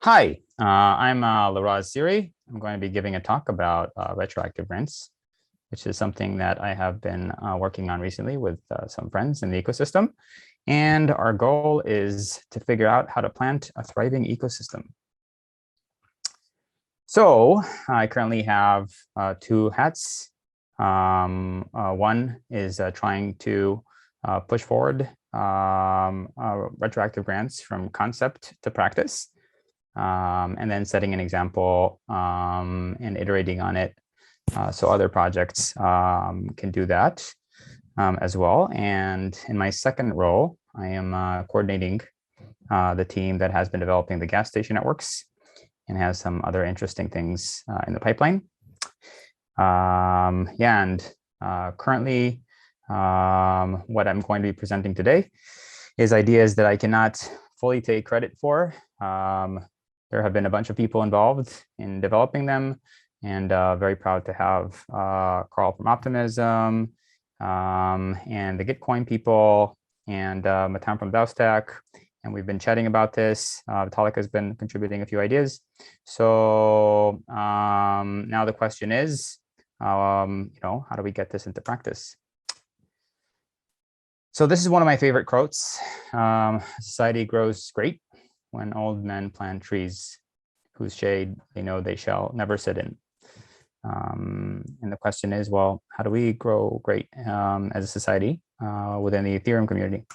Hi, I'm Liraz. I'm going to be giving a talk about retroactive grants, which is something that I have been working on recently with some friends in the ecosystem. And our goal is to figure out how to plant a thriving ecosystem. So I currently have two hats. One is trying to push forward retroactive grants from concept to practice. And then setting an example and iterating on it so other projects can do that as well. And in my second role, I am coordinating the team that has been developing the gas station networks and has some other interesting things in the pipeline. Currently, what I'm going to be presenting today is ideas that I cannot fully take credit for. There have been a bunch of people involved in developing them, and very proud to have Carl from Optimism and the Gitcoin people and Matan from DAOstack. And we've been chatting about this. Vitalik has been contributing a few ideas. So now the question is, how do we get this into practice? So this is one of my favorite quotes. Society grows great when old men plant trees whose shade they know they shall never sit in. And the question is, well, how do we grow great as a society within the Ethereum community?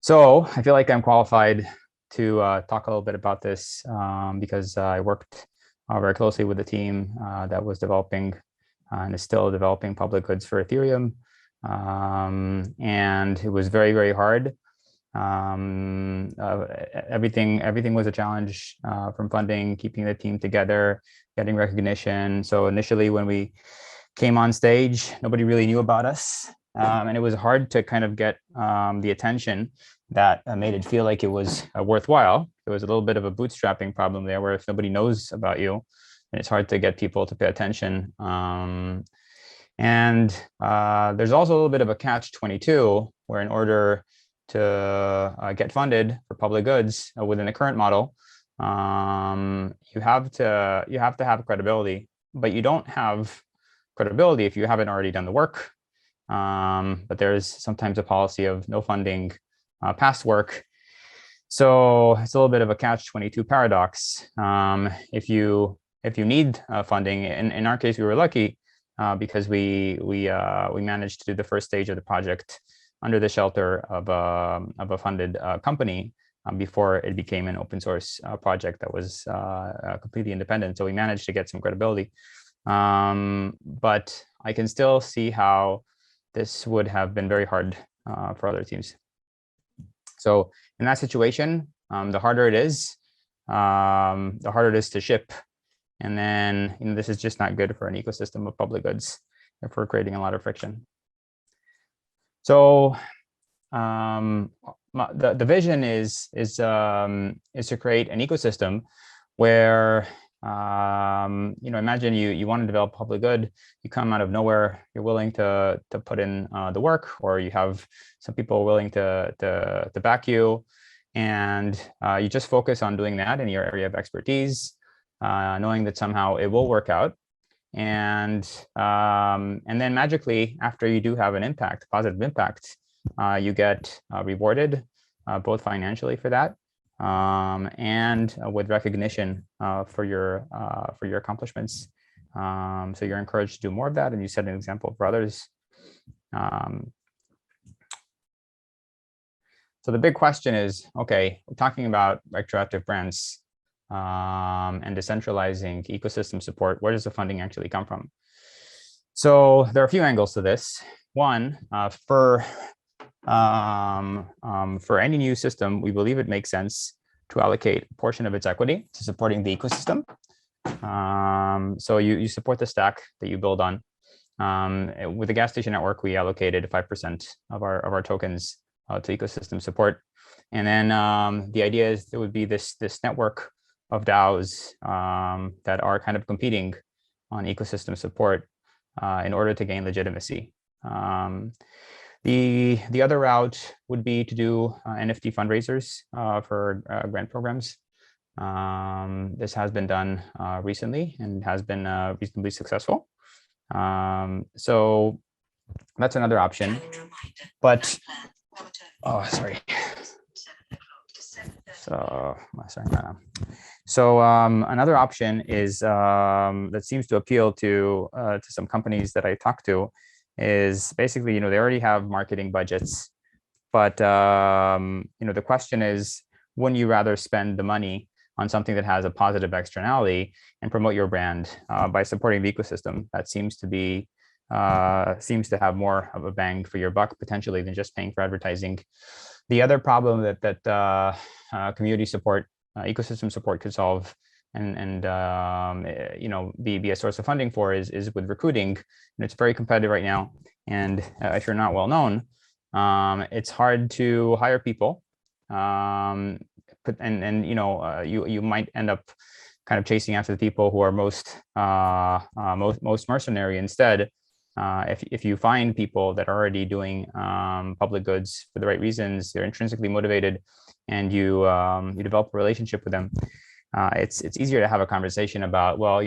So I feel like I'm qualified to talk a little bit about this because I worked very closely with the team that was developing and is still developing public goods for Ethereum. And it was very, very hard. Everything was a challenge from funding, keeping the team together, getting recognition. So initially when we came on stage, nobody really knew about us. And it was hard to kind of get the attention that made it feel like it was worthwhile. There was a little bit of a bootstrapping problem there where if nobody knows about you, then it's hard to get people to pay attention. And there's also a little bit of a catch-22 where in order to get funded for public goods within the current model, you have to have credibility, but you don't have credibility if you haven't already done the work. But there's sometimes a policy of no funding past work. So it's a little bit of a catch-22 paradox. If you need funding, in our case, we were lucky because we managed to do the first stage of the project under the shelter of a funded company before it became an open source project that was completely independent. So we managed to get some credibility. But I can still see how this would have been very hard for other teams. So in that situation, the harder it is to ship. And then this is just not good for an ecosystem of public goods if we're creating a lot of friction. So the vision is to create an ecosystem where imagine you want to develop public good, you come out of nowhere, you're willing to put in the work, or you have some people willing to back you, and you just focus on doing that in your area of expertise, knowing that somehow it will work out. And then magically, after you do have an impact, positive impact, you get rewarded both financially for that and with recognition for your accomplishments. So you're encouraged to do more of that, and you set an example for others. So the big question is, okay, we're talking about retroactive grants and decentralizing ecosystem support. Where does the funding actually come from? So there are a few angles to this. One, for any new system, we believe it makes sense to allocate a portion of its equity to supporting the ecosystem. So you support the stack that you build on. With the gas station network, we allocated 5% of our tokens to ecosystem support. And then the idea is there would be this network of DAOs that are kind of competing on ecosystem support in order to gain legitimacy. The other route would be to do NFT fundraisers for grant programs. This has been done recently and has been reasonably successful. So that's another option. But oh, sorry. So sorry. So another option is that seems to appeal to some companies that I talk to is basically, they already have marketing budgets, but the question is, wouldn't you rather spend the money on something that has a positive externality and promote your brand by supporting the ecosystem? That seems to have more of a bang for your buck potentially than just paying for advertising. The other problem that community support, ecosystem support could solve and be a source of funding for is with recruiting. And it's very competitive right now. And if you're not well known, it's hard to hire people. You might end up kind of chasing after the people who are most mercenary instead. If you find people that are already doing public goods for the right reasons, they're intrinsically motivated, and you develop a relationship with them, it's easier to have a conversation about, well,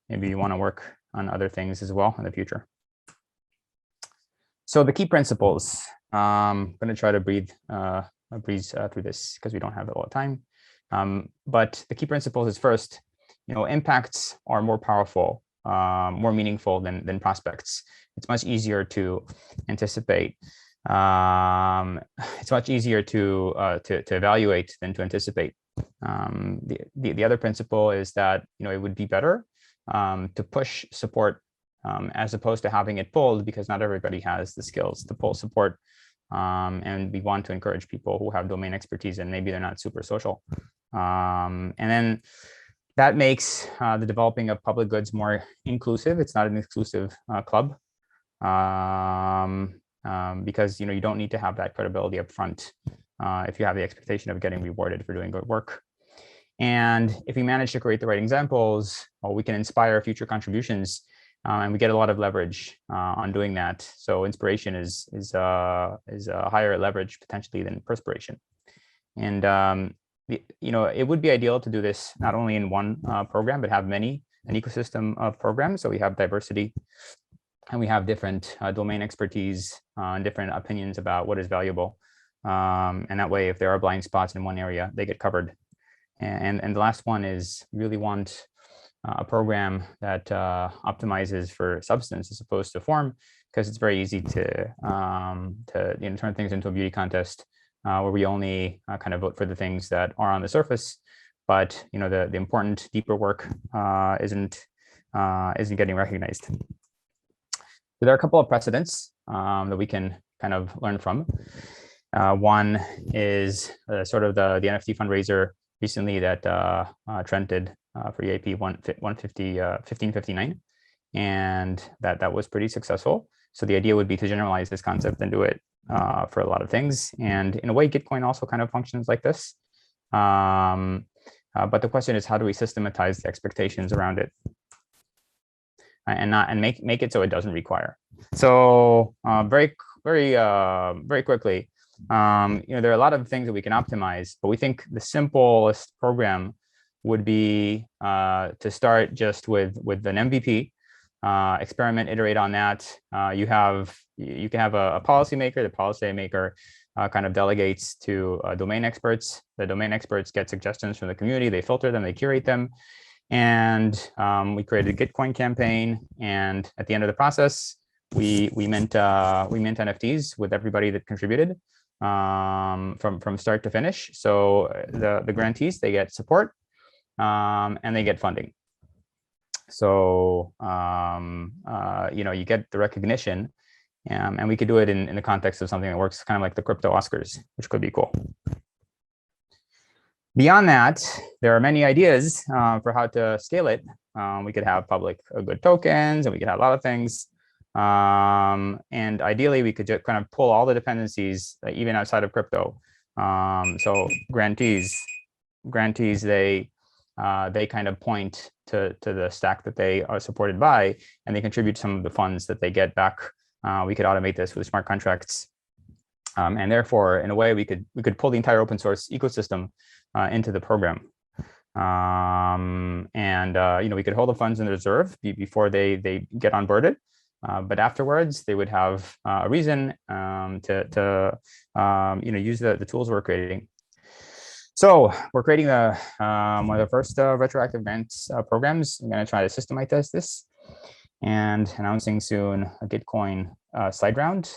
maybe you want to work on other things as well in the future. So the key principles, I'm going to try to breeze through this because we don't have a lot of time. But the key principles is first, impacts are more powerful, more meaningful than prospects. It's much easier to anticipate. It's much easier to evaluate than to anticipate. The other principle is that it would be better to push support as opposed to having it pulled, because not everybody has the skills to pull support. And we want to encourage people who have domain expertise and maybe they're not super social. And then that makes the developing of public goods more inclusive. It's not an exclusive club because you don't need to have that credibility up front if you have the expectation of getting rewarded for doing good work. And if we manage to create the right examples, well, we can inspire future contributions, and we get a lot of leverage on doing that. So inspiration is a higher leverage potentially than perspiration. And it would be ideal to do this not only in one program, but have an ecosystem of programs. So we have diversity, and we have different domain expertise and different opinions about what is valuable. And that way, if there are blind spots in one area, they get covered. And the last one is really want a program that optimizes for substance as opposed to form, because it's very easy to turn things into a beauty contest where we only kind of vote for the things that are on the surface, but the important deeper work isn't getting recognized. So there are a couple of precedents that we can kind of learn from. One is sort of the NFT fundraiser recently that Trent did for EAP 1559, and that was pretty successful. So the idea would be to generalize this concept and do it for a lot of things. And in a way, Gitcoin also kind of functions like this. But the question is, how do we systematize the expectations around it and make it so it doesn't require? So very quickly, there are a lot of things that we can optimize, but we think the simplest program would be to start just with an MVP, experiment, iterate on that. You can have a policymaker. The policymaker kind of delegates to domain experts. The domain experts get suggestions from the community. They filter them, they curate them, and we created a Gitcoin campaign. And at the end of the process, we mint NFTs with everybody that contributed from start to finish. So the grantees, they get support and they get funding. So you get the recognition, and we could do it in the context of something that works kind of like the crypto Oscars, which could be cool. Beyond that, there are many ideas for how to scale it. We could have public good tokens, and we could have a lot of things. And ideally, we could just kind of pull all the dependencies, even outside of crypto. So grantees, they kind of point to the stack that they are supported by, and they contribute some of the funds that they get back. We could automate this with smart contracts. And therefore, in a way, we could pull the entire open source ecosystem into the program. We could hold the funds in reserve before they get onboarded. But afterwards, they would have a reason to use the tools we're creating. So we're creating one of the first retroactive grants programs. I'm going to try to systematize this and announcing soon a Gitcoin side round.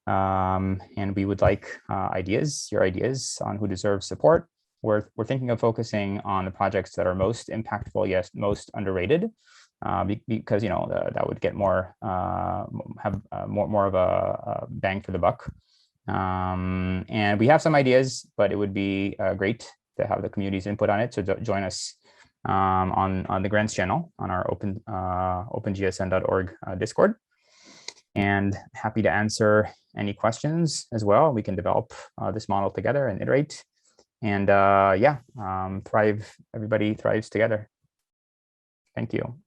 And we would like your ideas on who deserves support. We're thinking of focusing on the projects that are most impactful, yet most underrated, because that would get more have more of a bang for the buck. And we have some ideas, but it would be great to have the community's input on it. So join us on the grants channel on our opengsn.org Discord. And happy to answer any questions as well. We can develop this model together and iterate. And everybody thrives together. Thank you.